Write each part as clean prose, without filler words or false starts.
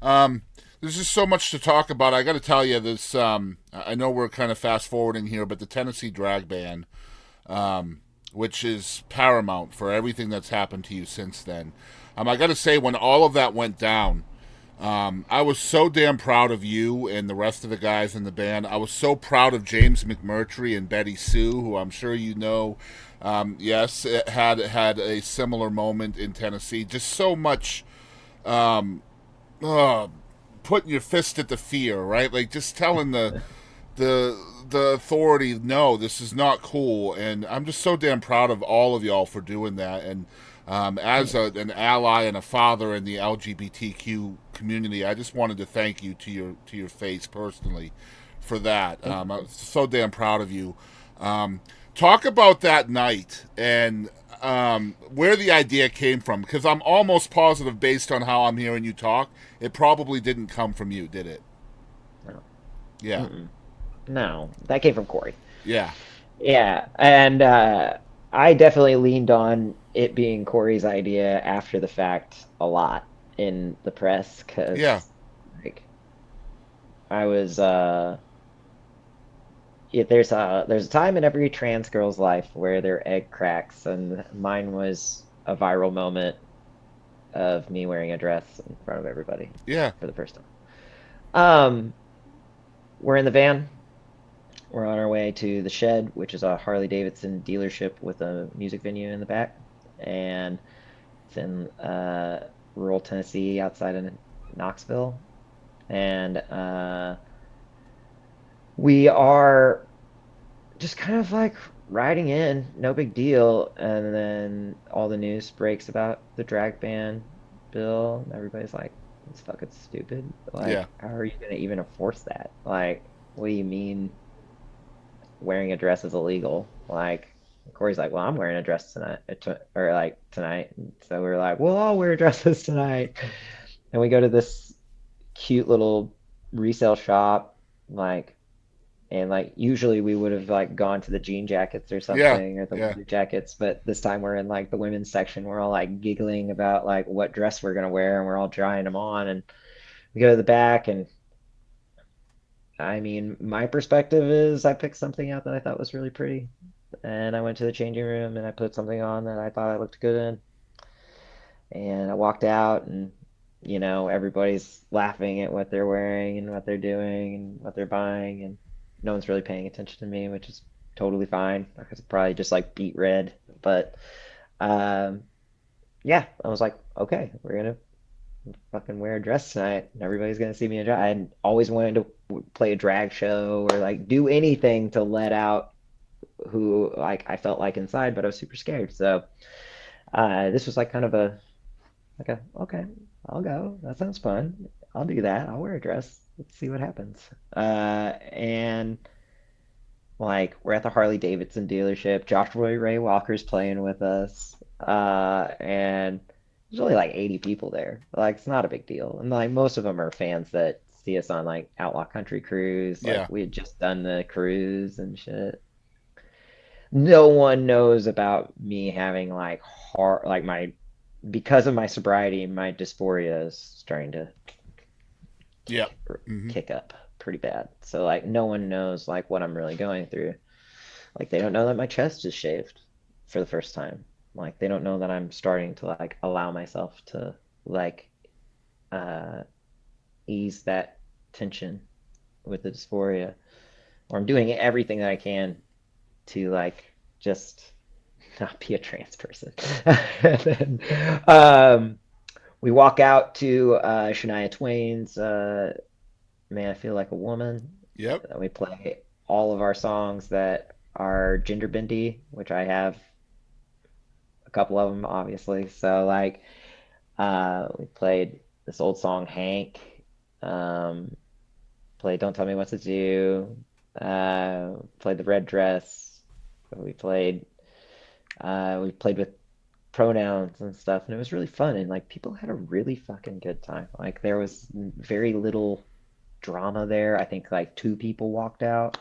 Um, there's just so much to talk about. I got to tell you this. I know we're kind of fast forwarding here, but the Tennessee drag ban, which is paramount for everything that's happened to you since then. I got to say, when all of that went down, I was so damn proud of you and the rest of the guys in the band. I was so proud of James McMurtry and Betty Sue, who I'm sure you know. Yes, it had a similar moment in Tennessee. Just so much uh, putting your fist at the fear, right? Like just telling the the authority, no, this is not cool. And I'm just so damn proud of all of y'all for doing that. And as an ally and a father in the LGBTQ community, I just wanted to thank you to your face personally for that. Thank I'm you. so damn proud of you. Um, Talk about that night and where the idea came from, because I'm almost positive, based on how I'm hearing you talk, it probably didn't come from you, did it? No. Yeah, Mm-mm. No, that came from Corey. yeah, Yeah, and I definitely leaned on it being Corey's idea after the fact a lot in the press yeah, because like I was there's a time in every trans girl's life where their egg cracks, and mine was a viral moment of me wearing a dress in front of everybody yeah. for the first time. Um, we're in the van. We're on our way to the Shed, which is a Harley Davidson dealership with a music venue in the back, and it's in rural Tennessee outside of Knoxville. And we are just kind of like riding in, no big deal. And then all the news breaks about the drag ban bill. And everybody's like, it's fucking stupid. Yeah. Like, how are you going to even enforce that? Like, what do you mean wearing a dress is illegal? Like, Corey's like, well, I'm wearing a dress tonight, or like tonight. And so we're like, we'll all wear dresses tonight. And we go to this cute little resale shop, like, and like usually we would have like gone to the jean jackets or Yeah. something or the Yeah. leather jackets, but this time we're in like the women's section. We're all like giggling about like what dress we're gonna wear, and we're all trying them on. And we go to the back, and I mean, my perspective is I picked something out that I thought was really pretty, and I went to the changing room and I put something on that I thought I looked good in, and I walked out, and everybody's laughing at what they're wearing and what they're doing and what they're buying, and no one's really paying attention to me, which is totally fine because it's probably just like beat red. But um, yeah, I was like, okay, we're gonna fucking wear a dress tonight, and everybody's gonna see me in drag. I had always wanted to play a drag show or like do anything to let out who like I felt like inside, but I was super scared. So this was like kind of a okay, I'll go. That sounds fun. I'll do that. I'll wear a dress. Let's see what happens. And like we're at the Harley Davidson dealership. Joshua Ray Walker's playing with us. And there's only like 80 people there. Like it's not a big deal. And like most of them are fans that see us on like Outlaw Country Cruise. Like Yeah. we had just done the cruise and shit. No one knows about me having like heart like my because of my sobriety, my dysphoria is starting to Yeah. kick Hmm. kick up pretty bad. So like no one knows like what I'm really going through. Like they don't know that my chest is shaved for the first time. Like they don't know that I'm starting to like allow myself to like uh ease that tension with the dysphoria. Or I'm doing everything that I can to like just not be a trans person. And then we walk out to Shania Twain's Man, I Feel Like a Woman. Yep. We play all of our songs that are gender bendy, which I have a couple of them, obviously. So, like, we played this old song, Hank, um, played Don't Tell Me What to Do, played The Red Dress. We played with pronouns and stuff, and it was really fun. And like, people had a really fucking good time. Like, there was very little drama there. I think like two people walked out,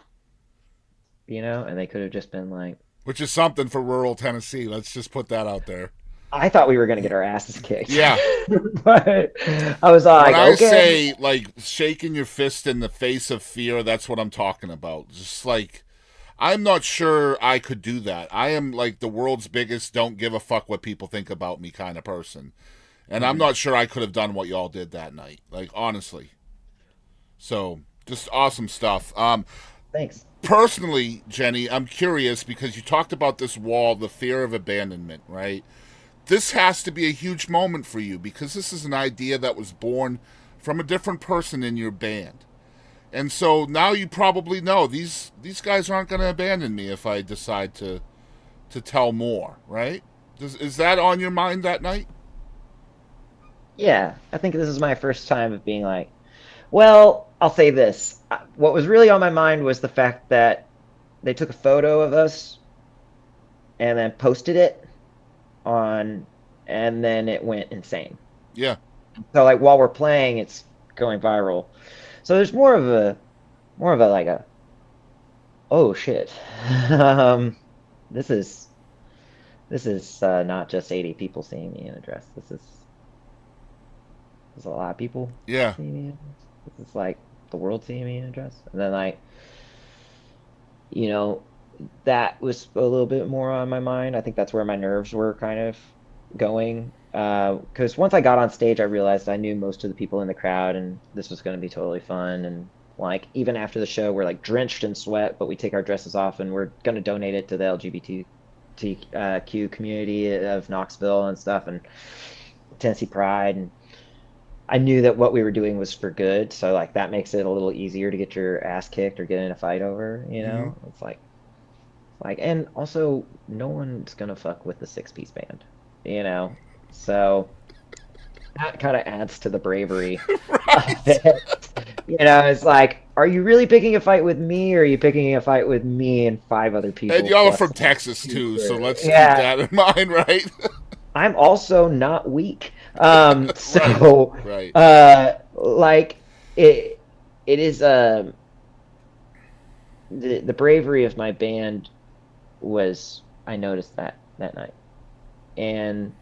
and they could have just been like, Which is something for rural Tennessee. Let's just put that out there. I thought we were gonna get our asses kicked, Yeah. but I was When like, I okay. say like shaking your fist in the face of fear, that's what I'm talking about. Just like I'm not sure I could do that. I am like the world's biggest don't give a fuck what people think about me kind of person. And I'm Mhm. not sure I could have done what y'all did that night. Like honestly. So, just awesome stuff. Thanks. Personally, Jenni, I'm curious because you talked about this wall, the fear of abandonment, right? This has to be a huge moment for you because this is an idea that was born from a different person in your band. And so now you probably know these guys aren't going to abandon me if I decide to tell more, right? Is that on your mind that night? Yeah, I think this is my first time of being like, well, I'll say this. What was really on my mind was the fact that they took a photo of us and then posted it on, and then it went insane. Yeah. So like while we're playing, it's going viral. So there's more of a like a oh shit. Um, this is this is not just 80 people seeing me in a dress. This is a lot of people Yeah. seeing me in a dress. This is like the world seeing me in a dress. And then like, you know, that was a little bit more on my mind. I think that's where my nerves were kind of going. Because once I got on stage, I realized I knew most of the people in the crowd, and this was going to be totally fun. And like even after the show, we're like drenched in sweat, but we take our dresses off, and we're going to donate it to the LGBTQ community of Knoxville and stuff, and Tennessee Pride. And I knew that what we were doing was for good, so like that makes it a little easier to get your ass kicked or get in a fight over. Mm-hmm. It's like, and also, no one's gonna fuck with the six-piece band, you know? So that kind of adds to the bravery of Right. it. It's like, are you really picking a fight with me, or are you picking a fight with me and five other And people y'all are plus from like Texas two too, so crew? let's keep Yeah, that in mind, right? I'm also not weak. Right. So, Right. like it is the bravery of my band was I noticed that night. And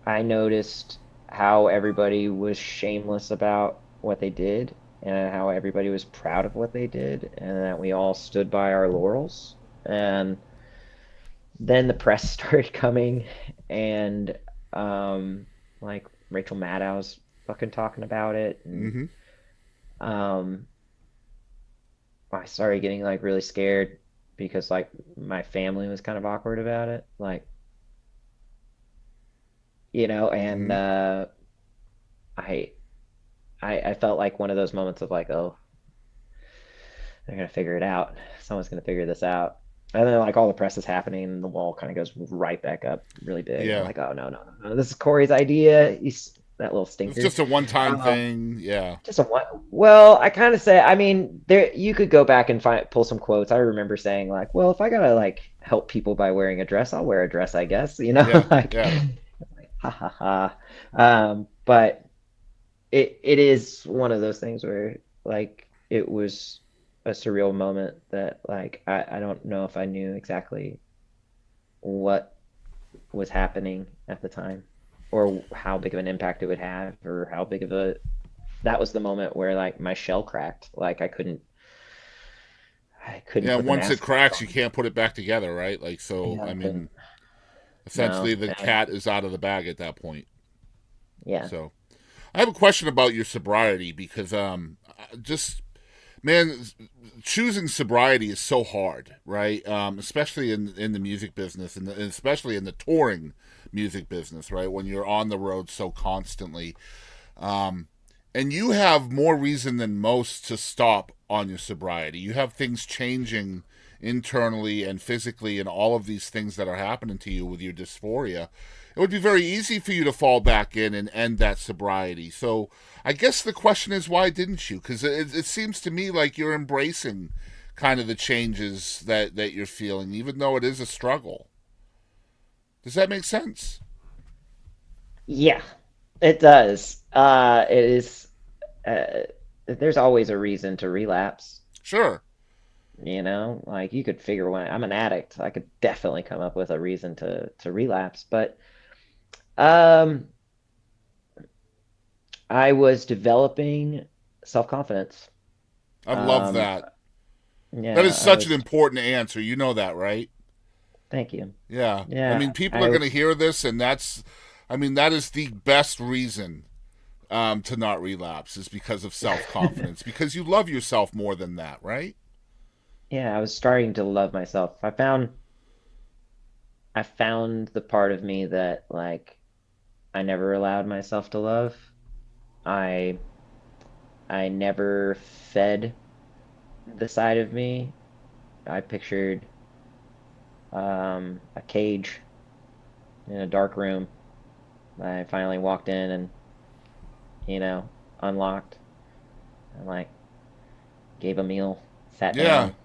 I noticed how everybody was shameless about what they did and how everybody was proud of what they did and that we all stood by our laurels. And then the press started coming and um like Rachel Maddow's fucking talking about it and Mm-hmm. um I started getting like really scared because like my family was kind of awkward about it. Like, and Mm-hmm. I I felt like one of those moments of like, oh, they're gonna figure it out. Someone's gonna figure this out. And then like all the press is happening, and the wall kind of goes right back up really big. And I'm Yeah. like, oh no, no, no, no. This is Corey's idea. He's that little It's stinker. just a one-time Um, thing. Yeah. just a one. Well, I kind of say, I mean, there you could go back and pull some quotes. I remember saying like, well, if I gotta like help people by wearing a dress, I'll wear a dress, I guess. Yeah. Like, Yeah. ha ha ha. But it is one of those things where like it was a surreal moment that like I don't know if I knew exactly what was happening at the time or how big of an impact it would have or how big of a that was the moment where like my shell cracked. Like I couldn't Yeah. put the Once it mask back cracks, you on. can't put it back together, right? Like so. Yeah, I I couldn't. mean, essentially, No. the And cat is out of the bag at that point. yeah. So, I have a question about your sobriety because just man, choosing sobriety is so hard, right? Especially in the music business and especially in the touring music business, right? When you're on the road so constantly, um, and you have more reason than most to stop on your sobriety. You have things changing internally and physically, and all of these things that are happening to you with your dysphoria. It would be very easy for you to fall back in and end that sobriety. So, I guess the question is, why didn't you? Because it seems to me like you're embracing kind of the changes that you're feeling, even though it is a struggle. Does that make sense? Yeah, it does. It is uh there's always a reason to relapse. Sure. Like you could figure one. I'm an addict. I could definitely come up with a reason to relapse, but Um, I was developing self-confidence. I love Um, that. That is yeah, I such an was. important answer. You know that, right? Thank you. Yeah. I Yeah, mean, people are I going to was. hear this, and I mean, that is the best reason to not relapse is because of self confidence, because you love yourself more than that, right? Yeah, I was starting to love myself. I found the part of me that like I never allowed myself to love. I I never fed the side of me. I pictured a cage in a dark room. I finally walked in and, you know, unlocked and like gave a meal, sat Yeah. down,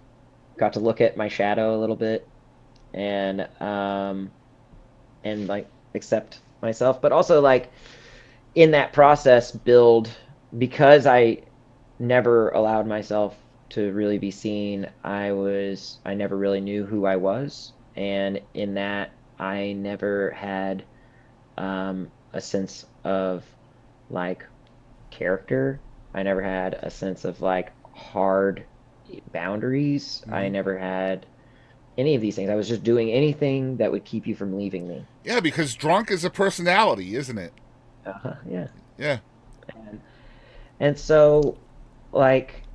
got to look at my shadow a little bit and like accept myself, but also like in that process build because I never allowed myself to really be seen. I never really knew who I was, and in that I never had a sense of like character. I never had a sense of like hard boundaries. I Hmm. never had any of these things. I was just doing anything that would keep you from leaving me. Yeah, because drunk is a personality, isn't it? Yeah. Yeah. And so like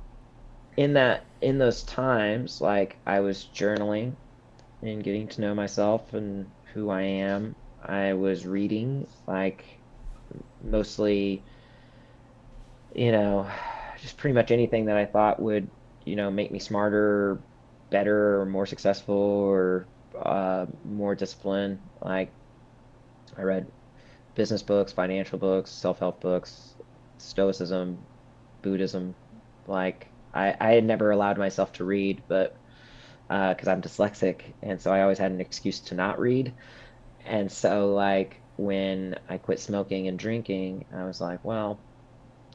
in those times, like I was journaling and getting to know myself and who I am. I was reading like mostly, you know, just pretty much anything that I thought would, make me smarter, better, or more successful, or more disciplined. Like I read business books, financial books, self-help books, Stoicism, Buddhism. Like I had never allowed myself to read, but because I'm dyslexic, and so I always had an excuse to not read. And so like when I quit smoking and drinking, I was like, well,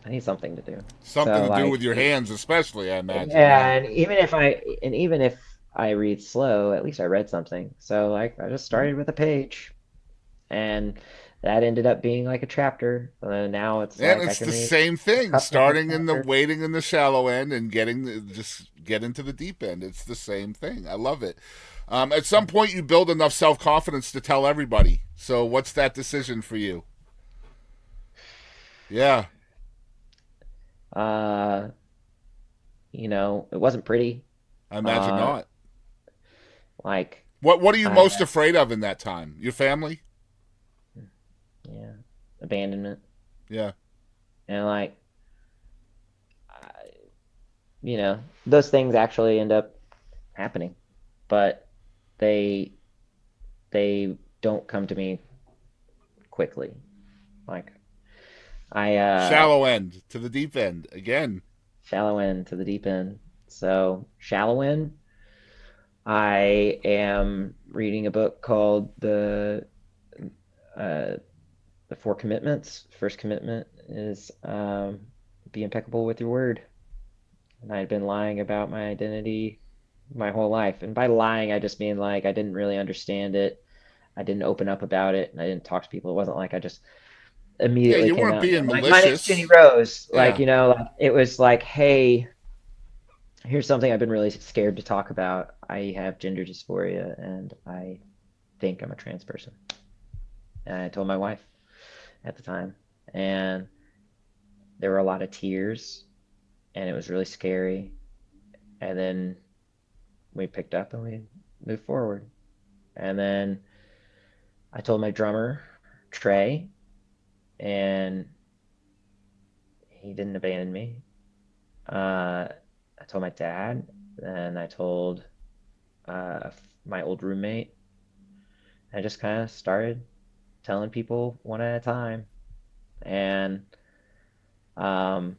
I need something to do. Something So to do like with your hands, especially, I imagine. Yeah. yeah, and even if I read slow, at least I read something. So like I just started with a page and that ended up being like a chapter. And now it's And like I it's can the read same a thing, couple of starting in the chapters. waiting in the shallow end and just get into the deep end. It's the same thing. I love it. At some point, you build enough self confidence to tell everybody. So, what's that decision for you? Yeah, Uh, it wasn't pretty. I imagine Uh, not. like What are you I most had, afraid of in that time? Your family? yeah, abandonment. Yeah. And like, I, those things actually end up happening, but they they don't come to me quickly. Like I Shallow end to the deep end again. shallow end to the deep end. So shallow end, I am reading a book called uh, the Four Commitments. First commitment is be impeccable with your word. And I had been lying about my identity my whole life. And by lying, I just mean like I didn't really understand it. I didn't open up about it, and I didn't talk to people. It wasn't like I just Yeah, immediately you came weren't out. being My name's Jenni malicious. Rose. Like, Yeah. like it was like, hey, here's something I've been really scared to talk about. I have gender dysphoria, and I think I'm a trans person. And I told my wife at the time, and there were a lot of tears, and it was really scary. And then we picked up and we moved forward. And then I told my drummer, Trey, and he didn't abandon me. I told my dad, and I told my old roommate. I just kind of started telling people one at a time, and um,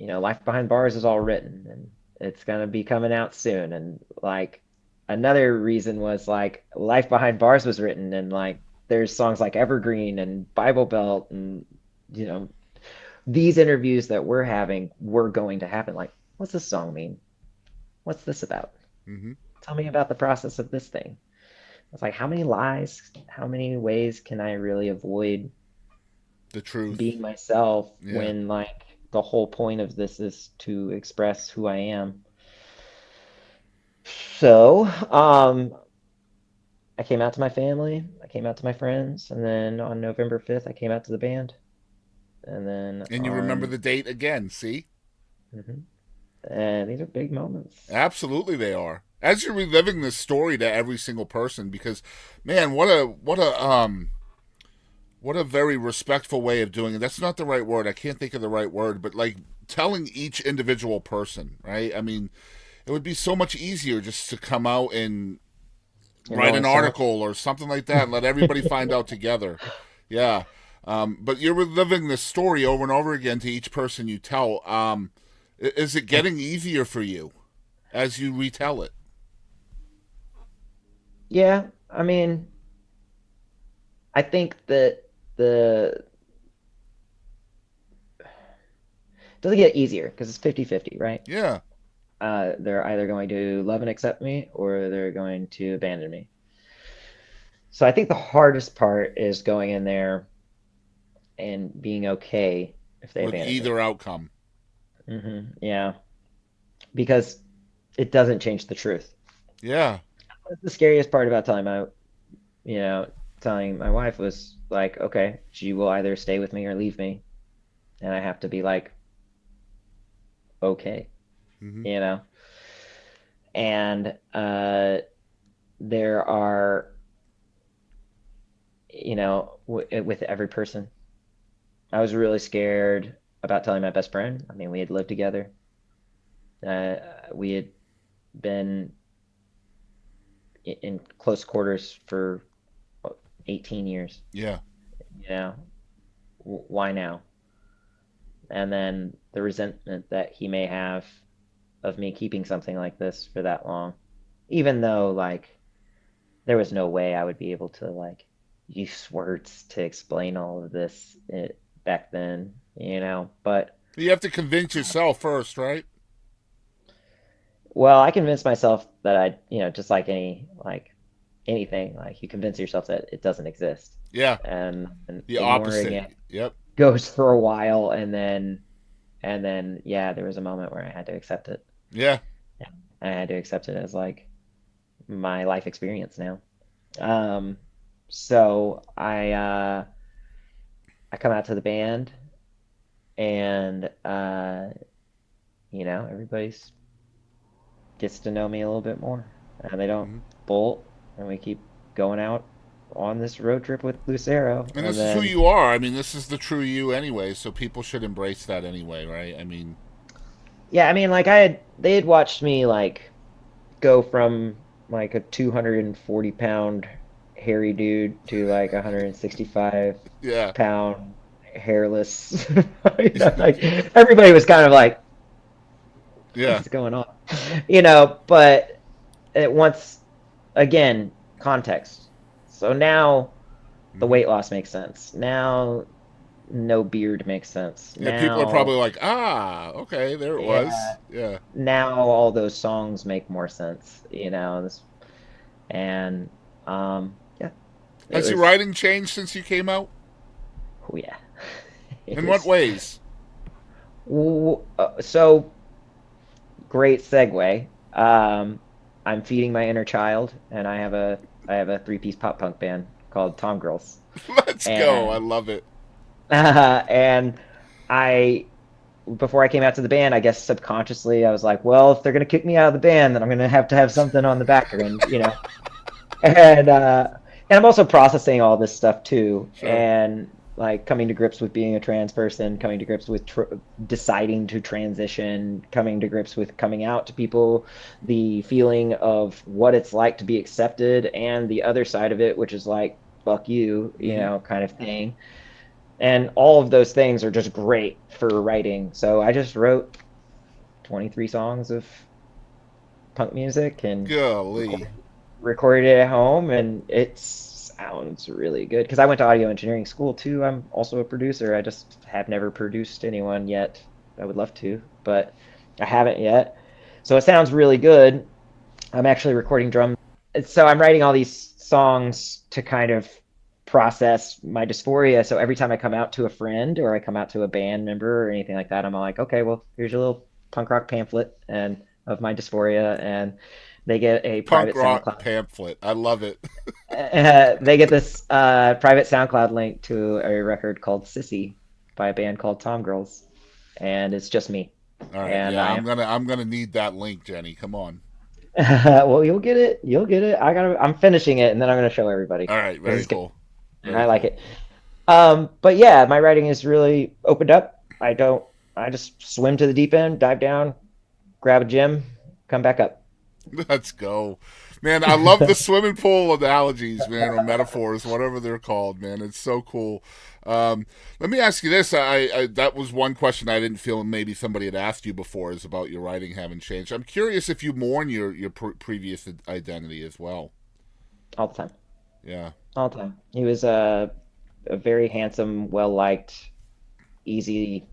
Life Behind Bars is all written, and it's gonna be coming out soon. And like another reason was like Life Behind Bars was written, and like there's songs like Evergreen and Bible Belt, and you know these interviews that we're having were going to happen. Like, what's this song mean? What's this about? Hmm. Tell me about the process of this thing. It's like, how many lies, how many ways can I really avoid The truth. being myself Yeah. when like the whole point of this is to express who I am? So, I came out to my family, I came out to my friends, and then on November 5th, I came out to the band. And then And you remember on, the date again, see? mhm. And these are big moments. Absolutely they are. As you're reliving this story to every single person, because man, what a very respectful way of doing it. That's not the right word. I can't think of the right word, but like telling each individual person, right? I mean, it would be so much easier just to come out and There's write only an so much. article or something like that and let everybody find out together. Yeah. But you're reliving this story over and over again to each person you tell. Is it getting easier for you as you retell it? Yeah, I mean, I think that the it doesn't get easier because it's 50-50, right? Yeah. They're either going to love and accept me or they're going to abandon me. So I think the hardest part is going in there and being okay if they With abandon me. either outcome. Yeah, because it doesn't change the truth. Yeah. That's the scariest part about you know, telling my wife was like, okay, she will either stay with me or leave me, and I have to be like, okay, Hmm. you know. And there are, w with every person, I was really scared about telling my best friend. I mean, we had lived together. Uh, we had been in close quarters for what, 18 years. Yeah. You know, why now? And then the resentment that he may have of me keeping something like this for that long, even though like there was no way I would be able to like use words to explain all of this back then, you know. But You have to convince yourself first, right? well, I convinced myself that just like anything, like you convince yourself that it doesn't exist, Yeah. and The ignoring opposite. it Yep. goes for a while, and then yeah, there was a moment where I had to accept it. Yeah. Yeah. I had to accept it as like my life experience now. Um, so I come out to the band and everybody's gets to know me a little bit more. And they don't Hmm. bolt and we keep going out on this road trip with Lucero. And And this is who then you are. I mean, this is the true you anyway, so people should embrace that anyway, right? I mean, yeah, I mean like they had watched me like go from like a 240-pound hairy dude to like 165 yeah. pound hairless. Like everybody was kind of like, Yeah. what's going on? But it once again, context. So now the Hmm. weight loss makes sense. Now no beard makes sense. Yeah, people are probably Now, like, ah, okay, there it yeah, was. Yeah. now all those songs make more sense, and yeah, it Has your was, writing changed since you came out? oh yeah, it In what was. ways? So great segue. I'm feeding my inner child, and I have a three-piece pop punk band called Tomgirls, Let's go. I and love it. and I before I came out to the band, I guess subconsciously I was like, well, if they're gonna kick me out of the band, then I'm gonna have to have something on the back end. And and I'm also processing all this stuff too, Sure. and like coming to grips with being a trans person, coming to grips with deciding to transition, coming to grips with coming out to people, the feeling of what it's like to be accepted, and the other side of it, which is like fuck you, Hmm. kind of thing. And all of those things are just great for writing. So I just wrote 23 songs of punk music and Golly. recorded it at home, and it sounds really good because I went to audio engineering school too. I'm also a producer. I just have never produced anyone yet. I would love to, but I haven't yet. So it sounds really good. I'm actually recording drums. So I'm writing all these songs to kind of process my dysphoria. So every time I come out to a friend or I come out to a band member or anything like that, I'm like, okay, well, here's your little punk rock pamphlet and of my dysphoria, and they get a Punk private rock SoundCloud. pamphlet. I love it. They get this private SoundCloud link to a record called Sissy by a band called Tomgirls, and it's just me. All right, And yeah, I am I'm gonna need that link, Jenny. Come on. well, you'll get it. You'll get it. I'm finishing it, and then I'm gonna show everybody All right, because very it's good. cool, I very like cool. it. But yeah, my writing is really opened up. I don't. I just swim to the deep end, dive down, grab a gym, come back up. Let's go, man. I love the swimming pool analogies, man, or metaphors, whatever they're called, man. It's so cool. Um, Let me ask you this. That was one question I didn't feel maybe somebody had asked you before is about your writing having changed. I'm curious if you mourn your previous identity as well. All the time. Yeah, All the time. He was a very handsome, well-liked, easy,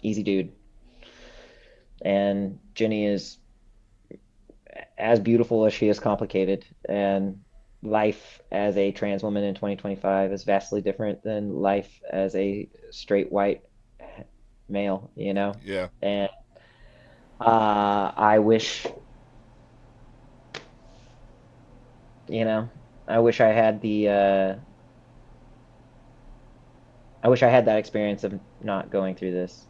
easy dude. And Jenny is as beautiful as she is complicated. And life as a trans woman in 2025 is vastly different than life as a straight white male, you know? yeah. And I wish, you know, I wish I had I wish I had that experience of not going through this.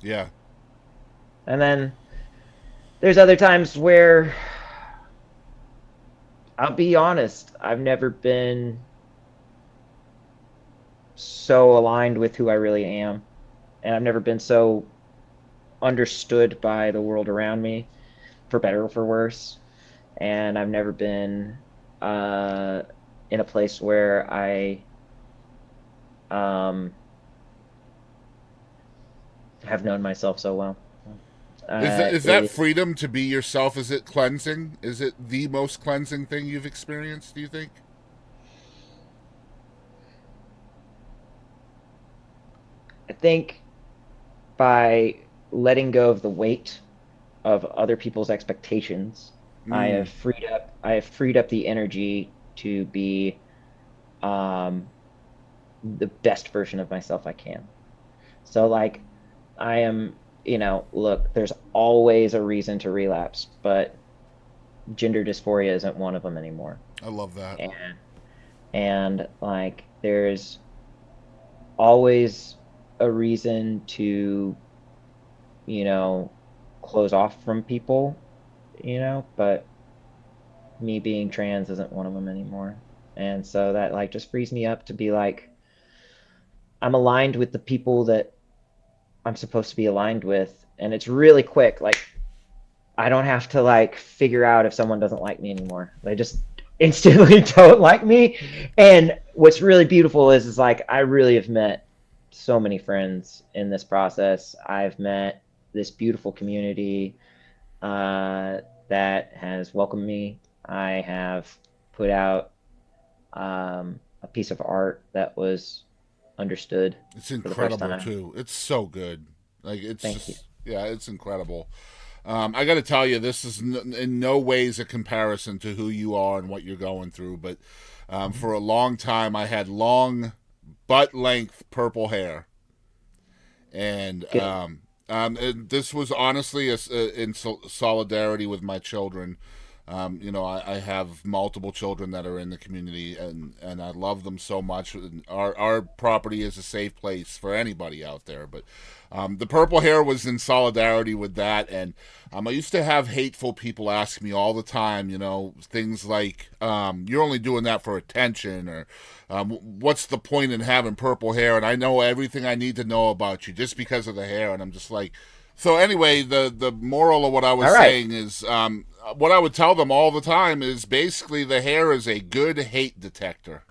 Yeah. And then there's other times where I'll be honest, I've never been so aligned with who I really am. And I've never been so understood by the world around me, for better or for worse. And I've never been uh, in a place where I um, have known myself so well. Is that It, freedom to be yourself? Is it cleansing? Is it the most cleansing thing you've experienced? Do you think? I think by letting go of the weight of other people's expectations, Mm, I have freed up the energy to be um, the best version of myself I can. So like I am, look, there's always a reason to relapse, but gender dysphoria isn't one of them anymore. I love that. And like there's always a reason to, you know, close off from people, but me being trans isn't one of them anymore. And so that like just frees me up to be like I'm aligned with the people that I'm supposed to be aligned with, and it's really quick. Like I don't have to like figure out if someone doesn't like me anymore. They just instantly don't like me. And what's really beautiful is like I really have met so many friends in this process. I've met this beautiful community uh, that has welcomed me. I have put out a piece of art that was understood It's for the first incredible time. too. It's so good. Like it's Thank you. just yeah, it's incredible. I got to tell you, this is in no ways a comparison to who you are and what you're going through. But for a long time, I had long butt length purple hair, and Good. and this was honestly in solidarity with my children. I have multiple children that are in the community, and I love them so much. Our property is a safe place for anybody out there. But the purple hair was in solidarity with that, and I used to have hateful people ask me all the time, things like, "You're only doing that for attention," or "What's the point in having purple hair?" And I know everything I need to know about you just because of the hair, and I'm just like, so anyway, the moral of what I was All right. saying is, what I would tell them all the time is basically the hair is a good hate detector.